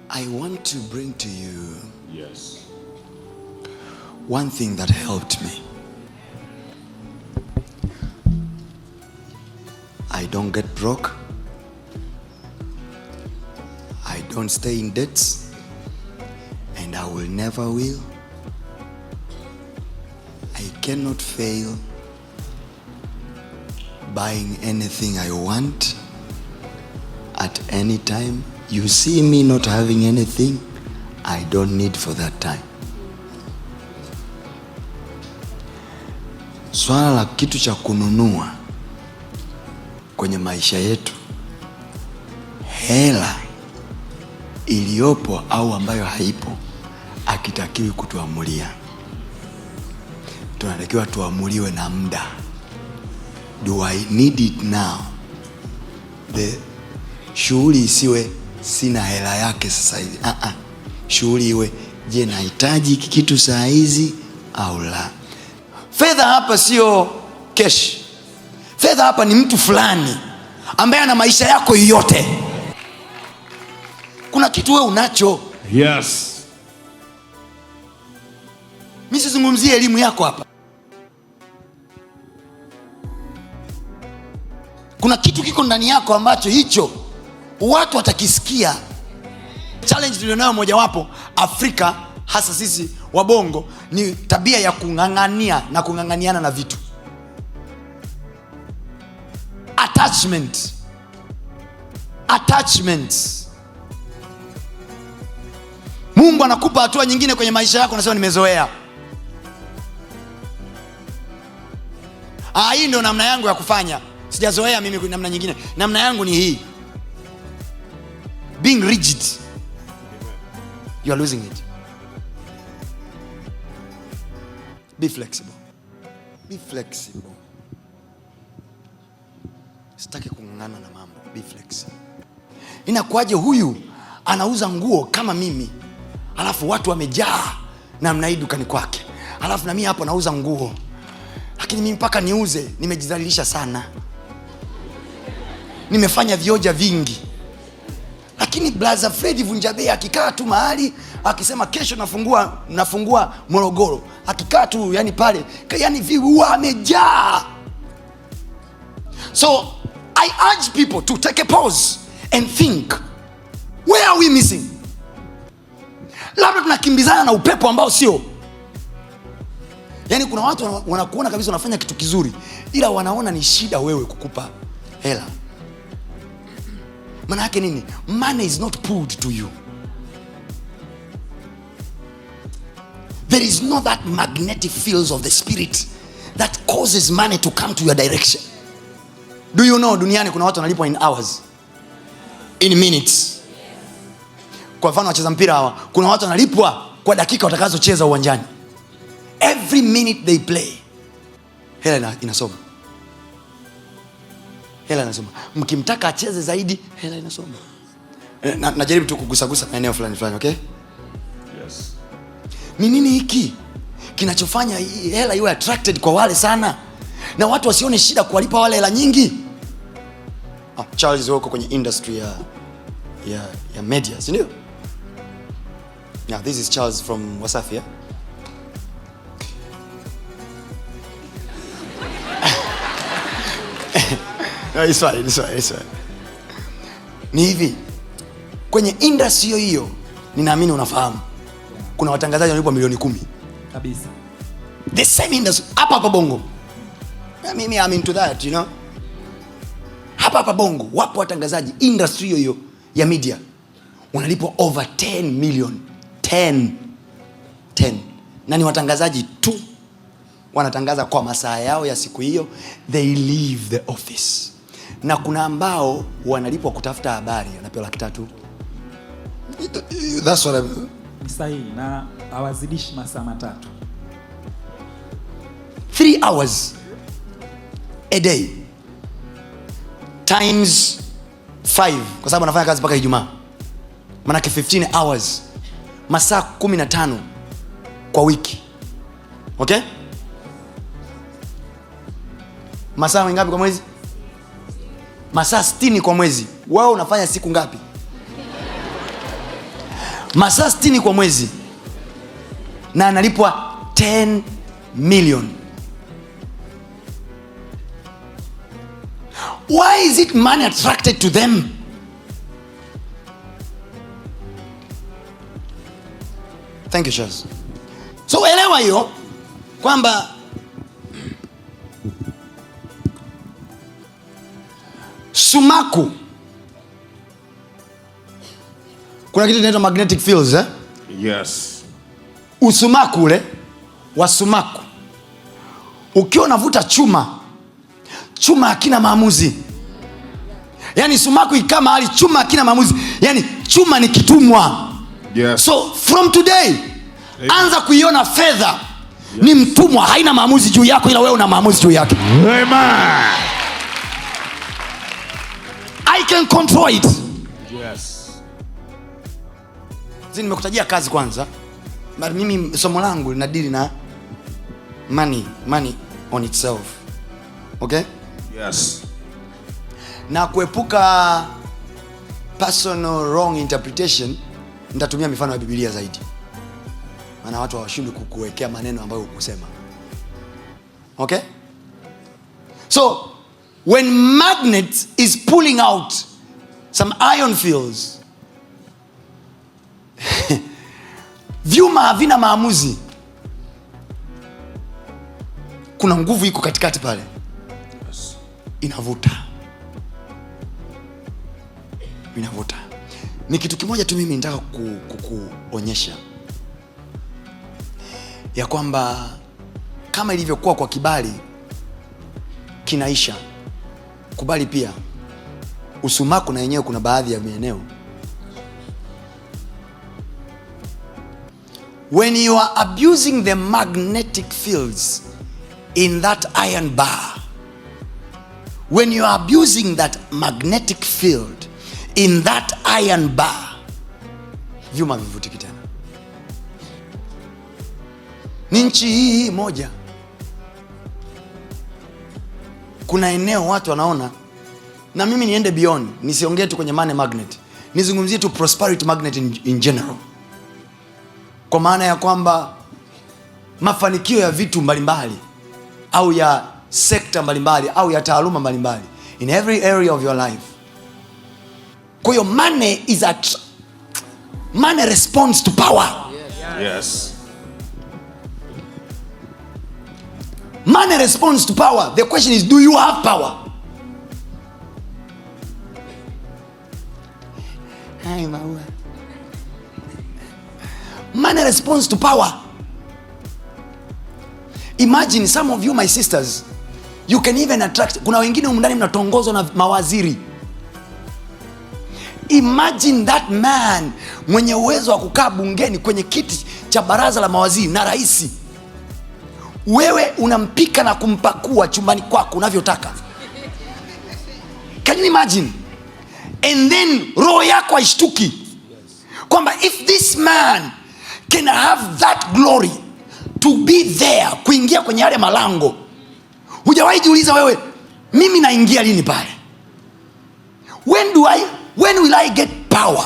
I want to bring to you one thing that helped me. I don't get broke. I don't stay in debts. And I will never will. I cannot fail buying anything I want at any time. You see me not having anything, I don't need for that time. Swala la kitu cha kununua kwenye maisha yetu, hela iliyopo au ambayo haipo, hakitakiwi kutuamulia. Tunatakiwa tuamuliwe na muda. Do I need it now? Shughuli isiwe sina hela yake sasa hivi. Shughuli iwe, je, nahitaji hiki kitu saa hizi au la? Fedha hapa sio cash. Fedha hapa ni mtu fulani ambaye ana maisha yako yote. Kuna kitu wewe unacho. Yes. Mimi sizungumzie elimu yako hapa. Kuna kitu kiko ndani yako ambacho hicho watu watakisikia. Challenge tulionayo mojawapo Afrika, hasa sisi wabongo, ni tabia ya kung'ang'ania na kung'ang'aniana na vitu. Attachment. Mungu anakupa hatua nyingine kwenye maisha yako, unasema nimezoea. Hii ndio namna yangu ya kufanya. Sijazoea mimi namna nyingine. Namna yangu ni hii. Being rigid, you are losing it. Be flexible. Sitaki kung'ang'ana na mambo. Be flexible. Inakuwaje huyu anauza nguo kama mimi, alafu watu wamejaa namna hii dukani kwake, alafu na mimi hapo nauza nguo, lakini mimi mpaka niuze nimejidhalilisha sana, nimefanya vioja vingi. Lakini Blaza Fred Vunjabei akikaa tu mahali akisema kesho nafungua Morogoro, akikaa tu yani pale, yani viwa amejaa. So I urge people to take a pause and think, where are we missing? Labda tunakimbizana na upepo ambao sio. Yani kuna watu wanakuona kabisa unafanya kitu kizuri, ila wanaona ni shida wewe kukupa hela. Maana yake nini? Money is not pulled to you. There is not that magnetic fields of the spirit that causes money to come to your direction. Do you know duniani kuna watu wanalipwa in hours, in minutes. Kwa mfano wacheza mpira hawa, kuna watu wanalipwa kwa dakika watakazocheza uwanjani. Every minute they play, hela inasoma. Mkimtaka acheze zaidi, hela inasoma. Najaribu tu kugusagusa maeneo fulani, okay? Yes. Ni nini hiki kinachofanya hela iwe attracted kwa wale sana, na watu wasione shida kuwalipa wale hela nyingi? Charles wako kwenye industry ya media, si ndio? Now this is Charles from Wasafi, yeah? No, it's fine. Ni hivi, kwenye industry hiyo ninaamini unafahamu, kuna watangazaji wanalipwa milioni 10 kabisa. The same industry hapa Bongo. Mimi I'm into that, you know. Hapa Bongo wapo watangazaji industry hiyo ya media wanalipwa over 10 million. 10. Na ni watangazaji tu, wanatangaza kwa masaa yao ya siku hiyo, they leave the office. Na kuna ambao wanalipwa kutafuta habari, wanapewa 300,000. That's what ni sahihi, na hawazidishi masaa 3. 3 hours a day times 5, kwa sababu anafanya kazi mpaka Ijumaa. Maana 15 hours, masaa 15 kwa wiki. Okay? Masaa ngapi kwa mwezi? Masaa 60 kwa mwezi. Wao unafanya siku ngapi? masaa 60 kwa mwezi, na analipwa 10 million. Why is it money attracted to them? Thank you, Charles. So elewa hiyo kwamba sumaku, kuna kitu inaitwa magnetic fields Yes. Usumaku ule wa sumaku, ukiwa unavuta chuma hakina maamuzi. Yani sumaku ikaa mahali, chuma hakina maamuzi. Yani chuma ni kitumwa. Yes. So from today, anza kuiona fedha ni mtumwa, haina maamuzi juu yako, ila wewe una maamuzi juu yake. Amen. I can control it. Yes. Nimekutajia kazi kwanza, but mimi somo langu linadili na money on itself. Okay? Yes. Na kuepuka personal wrong interpretation, nitatumia mifano ya Biblia zaidi, maana watu hawashindi kukuwekea maneno ambayo hukusema. Okay? So when magnet is pulling out some iron fields, vyuma havina maamuzi. Kuna nguvu iko katikati pale. Yes. Inavuta. Ni kitu kimoja tu mimi nataka kukuonyesha, ya kwamba kama ilivyokuwa kwa kibali kinaisha, kubali pia usumaku na yenyewe kuna baadhi ya maeneo. When you are abusing the magnetic fields in that iron bar, when you are abusing that magnetic field in that iron bar, vyuma vivutiki tena. Ni nchi hii moja, kuna eneo watu wanaona, na mimi niende beyond, nisiongee tu kwenye money magnet, nizungumzie tu prosperity magnet in general, kwa maana ya kwamba mafanikio ya vitu mbalimbali au ya sekta mbalimbali au ya taaluma mbalimbali, in every area of your life. Kwa hiyo money responds to power. Yes. Money responds to power. The question is, do you have power? Hi, Maua. Money responds to power. Imagine some of you, my sisters, you can even attract. Kuna wengine umndani mnatongozwa na mawaziri. Imagine that man mwenye uwezo wa kukaa bungeni kwenye kiti cha baraza la mawaziri na rais. Wewe unampika na kumpakua chumbani kwako unavyotaka. Can you imagine? And then roho yako haishtuki kwamba if this man can have that glory to be there, kuingia kwenye yale malango, hujawahi jiuliza wewe, mimi naingia lini pale? When will I get power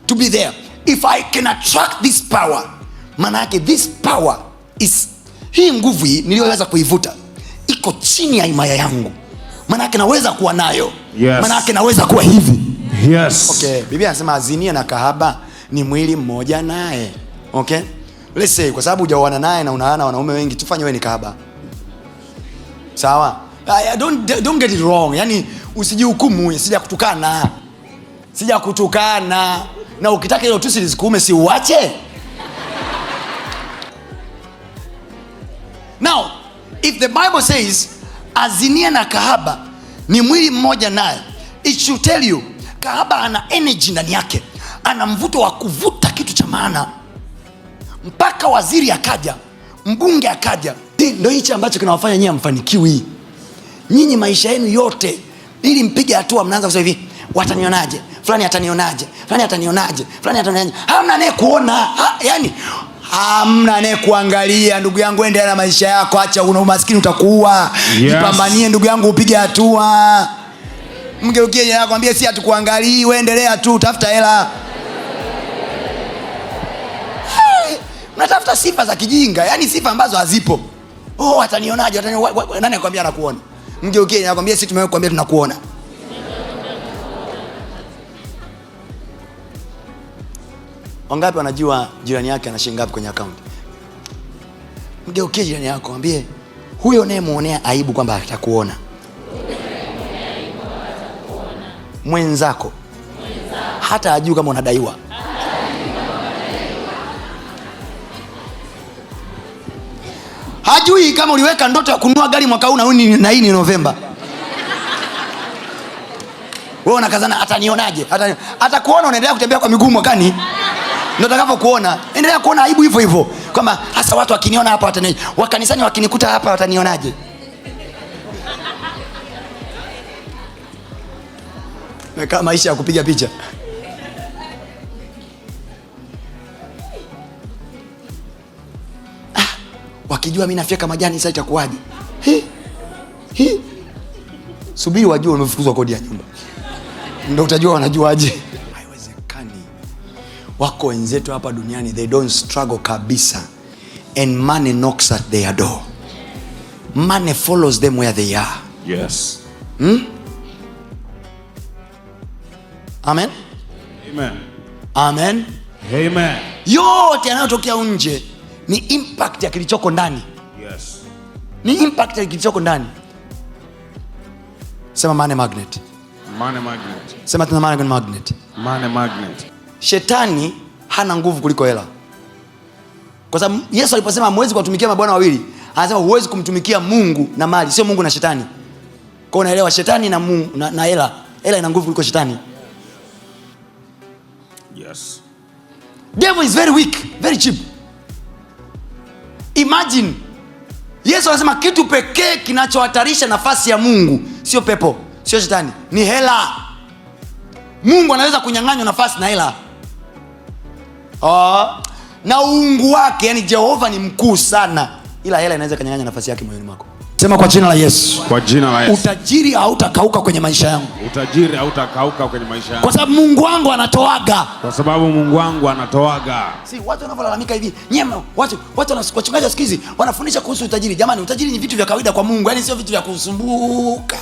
to be there? If I can attract this power, manake this power is, hii nguvu hii niliyoweza kuivuta iko chini ya himaya yangu, manake naweza kuwa nayo. Yes. Manake naweza kuwa hivi. Yes. Okay, Biblia inasema azinia na kahaba ni mwili mmoja naye. Okay? Let's say kwa sababu hujaoana naye na unaana wanaume wengi, tufanye wewe ni kahaba. Sawa? Don't get it wrong. Yaani usijihukumu, sija kutukana. Na ukitaka hilo tusi lizikuume, si uache. Now, if the Bible says azinia na kahaba ni mwili mmoja naye, it should tell you kahaba ana energy ndani yake, ana mvuto wa kuvuta kitu cha maana. Mpaka waziri akaja, mbunge akaja. Ndio hichi ambacho kinawafanya nyinyi mfanikiwi. Nyinyi maisha yenu yote ili mpige hatua, mnaanza kusema hivi, watanionaje? Fulani atanionaje? Fulani atanionaje? Fulani atanionaje? Hamna anayekuona. Yani hamna anayekuangalia. Ndugu yangu, endelea na maisha yako, acha una umaskini utakuua. Yes. Jipambanie ndugu yangu, upige hatua. Mgeukie yeye anakuambia si hatukuangalii, wewe endelea tu, tafuta hela. Unatafuta sifa za kijinga, yani sifa ambazo hazipo. Oh, atanionaje? Nani akwambia anakuona? Mgeukie anakuambia sisi tumekuambia tunakuona. Wangapi wanajua jirani yake ana shilingi ngapi kwenye account? Mgeukie jirani yako mwambie huyo unayemuonea aibu kwamba atakuona. Mwenzako hata ajui kama unadaiwa. Hajui kama uliweka ndoto ya kununua gari mwaka huu na hii ni Novemba. Wewe unakazana atanionaje? Atakuona unaendelea kutembea kwa miguu mwakani. Ndio utakapokuona. Endelea kuona aibu hivyo hivyo. Kwamba hasa watu wakiniona hapa watanionaje? Wakanisani wakinikuta hapa watanionaje? Meka maisha ya kupiga picha. Wakijua mimi nafyeka majani sasa itakuwaje? Subiri wajue umefukuzwa kodi ya nyumba. Ndio utajua wanajuaje. Haiwezekani. Wako wenzetu hapa duniani, they don't struggle kabisa. And money knocks at their door. Money follows them where they are. Yes. Amen. Amen. Amen. Amen. Yote yanayotokea nje ni impact ya kilichoko ndani. Yes. Ni impact ya kilichoko ndani. Sema money magnet. Money magnet. Sema tena money magnet. Money magnet. Shetani hana nguvu kuliko hela. Kwa sababu Yesu aliposema hamwezi kuwatumikia mabwana wawili, anasema huwezi kumtumikia Mungu na mali, sio Mungu na shetani. Kwa unaelewa shetani na Mungu na hela. Hela ina nguvu kuliko shetani. Yes. Devil is very weak, very cheap. Imagine Yesu anasema kitu pekee kinachohatarisha nafasi ya Mungu sio pepo, sio shetani, ni hela. Mungu anaweza kunyang'anywa nafasi na hela. Na uungu wake, yani Jehova ni mkuu sana, ila hela inaweza kunyang'anya nafasi yake moyoni mwako. Sema kwa jina la Yesu. Kwa jina la Yesu. Utajiri hautakauka kwenye maisha yangu. Utajiri hautakauka kwenye maisha yangu. Kwa sababu Mungu wangu anatoaga. Kwa sababu Mungu wangu anatoaga. Si watu wanavyolalamika hivi, nyema watu wachungaji sikizi wanafundisha kuhusu utajiri. Jamani, utajiri ni vitu vya kawaida kwa Mungu, yani sio vitu vya kusumbuka.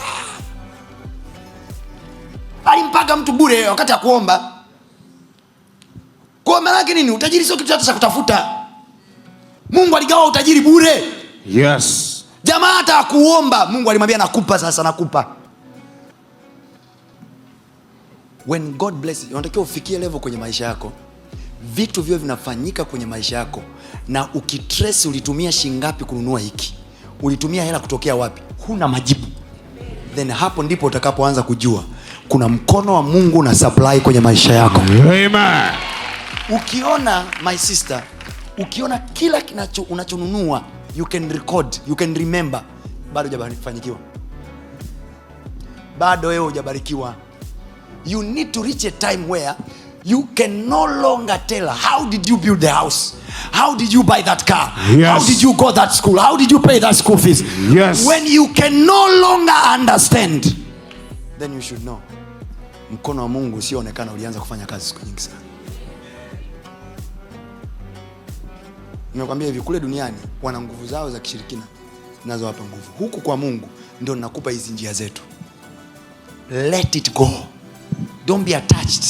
Alimpaga mtu bure wakati ya kuomba. Kwa maana yake nini? Utajiri sio kitu cha kutafuta. Mungu aligawa utajiri bure. Yes. Jamaa hata kuomba Mungu alimwambia nakupa, sasa nakupa. When God bless you, unatakiwa ufikie level kwenye maisha yako, vitu vyo vinafanyika kwenye maisha yako, na ukitrace ulitumia shingapi kununua hiki, ulitumia hela kutokea wapi, huna majibu. Then hapo ndipo utakapoanza kujua kuna mkono wa Mungu na supply kwenye maisha yako. Amen. Ukiona my sister, ukiona kila unachonunua you can record, you can remember, bado hujafanikiwa. Bado wewe hujabarikiwa. You need to reach a time where you can no longer tell how did you build the house, how did you buy that car, yes, how did you go that school, how did you pay that school fees. Yes. When you can no longer understand, then you should know mkono wa Mungu usioonekana ulianza kufanya kazi siku nyingi sana. Nimekwambia hivi, kule duniani wana nguvu zao za kishirikina nazo hapa nguvu. Huku kwa Mungu ndio ninakupa hizi njia zetu. Let it go. Don't be attached.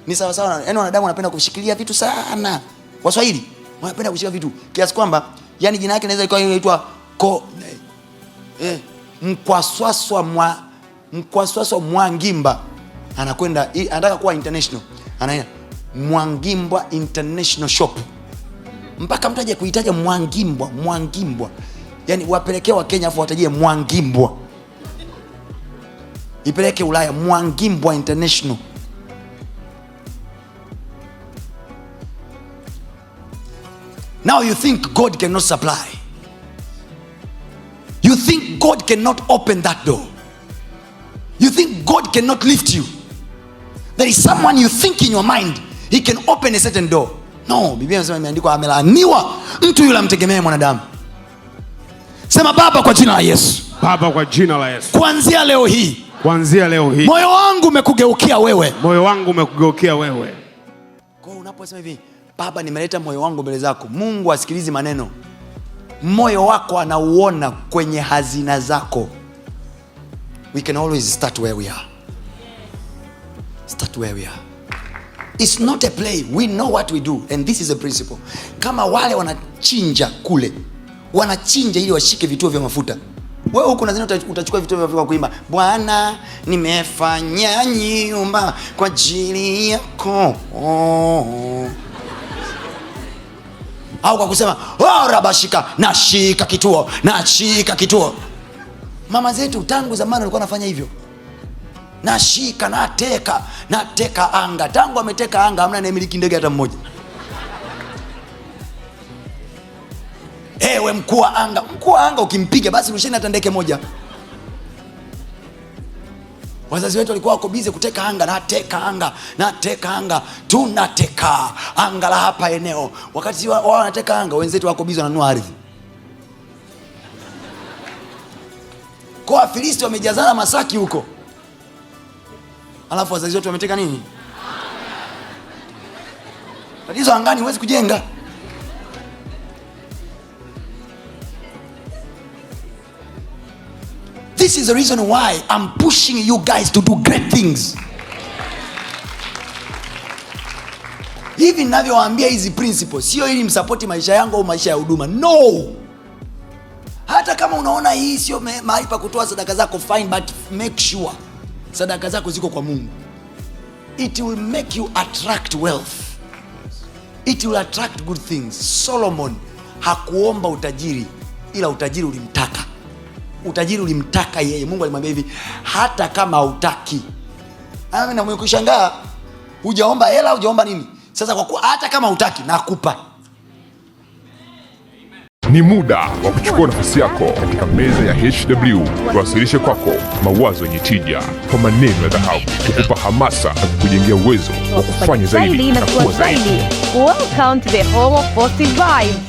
Ni sawa sawa, yani wanadamu wanapenda kushikilia vitu sana. Waswahili wanapenda kushikilia vitu kiasi kwamba yani jina yake inaweza ikawa inaitwa Mkwaswaswa Mwangimba. Anakwenda anataka kuwa international. Anaenda Mwangimba International Shop. Mpaka mtu aje kuitaja Mwangimbwa. Yani wapelekea wa Kenya afu watajie Mwangimbwa. Ipeleke Ulaya Mwangimbwa International. Now you think God cannot supply. You think God cannot open that door. You think God cannot lift you. There is someone you think in your mind he can open a certain door. No, Biblia inasema imeandikwa amelaaniwa mtu yule amtegemea mwanadamu. Sema Baba kwa jina la Yesu. Baba kwa jina la Yesu. Kuanzia leo hii. Kuanzia leo hii. Moyo wangu umekugeukia wewe. Moyo wangu umekugeukia wewe. Kwa unaposema hivi, Baba, nimeleta moyo wangu mbele zako. Mungu asikilizi maneno. Moyo wako anauona kwenye hazina zako. We can always start where we are. Start where we are. It's not a play. We know what we do, and this is a principle. Kama wale wanachinja kule, wanachinja ili washike vituo vya mafuta. Wewe huko nadhani utachukua vituo vya mafuta kuimba, Bwana nimefanya nyumba kwa ajili yako. Au kwa kusema, rabashika, nashika kituo, nashika kituo. Mama zetu tangu zamani walikuwa wanafanya hivyo. Nashika, nateka anga. Tangu ameteka anga, hamna anayemiliki ndege hata mmoja. Ewe mkuu wa anga ukimpiga basi rusheni hata ndege moja. Wazazi wetu walikuwa wako busy kuteka anga, nateka anga. Tunateka anga la hapa eneo. Wakati wao wanateka anga, wenzetu wako busy wananunua ardhi. Kwa Filisti wamejazana Masaki huko. Alafu wazazi wetu wameteka nini? Tatizo angani, huwezi kujenga. This is the reason why I'm pushing you guys to do great things. Hivi ninavyowaambia hizi principles sio ili msapoti maisha yangu au maisha ya huduma. No. Hata kama unaona hii sio mahali pa kutoa sadaka zako, fine, but make sure sadaka zako ziko kwa Mungu. It will make you attract wealth. It will attract good things. Solomon hakuomba utajiri, ila utajiri ulimtaka. Utajiri ulimtaka yeye. Mungu alimwambia hivi, hata kama hutaki. Mimi na mwekushangaa, hujaomba hela, hujaomba nini? Sasa kwa kuwa hata kama hutaki, nakupa. Ni muda wa kuchukua nafasi yako katika meza ya HW. Tuwasilishe kwako mawazo yenye tija kwa maneno ya dhahabu, kukupa hamasa na kukujengea uwezo wa kufanya zaidi na kuwa zaidi. Welcome to the home of positive vibes.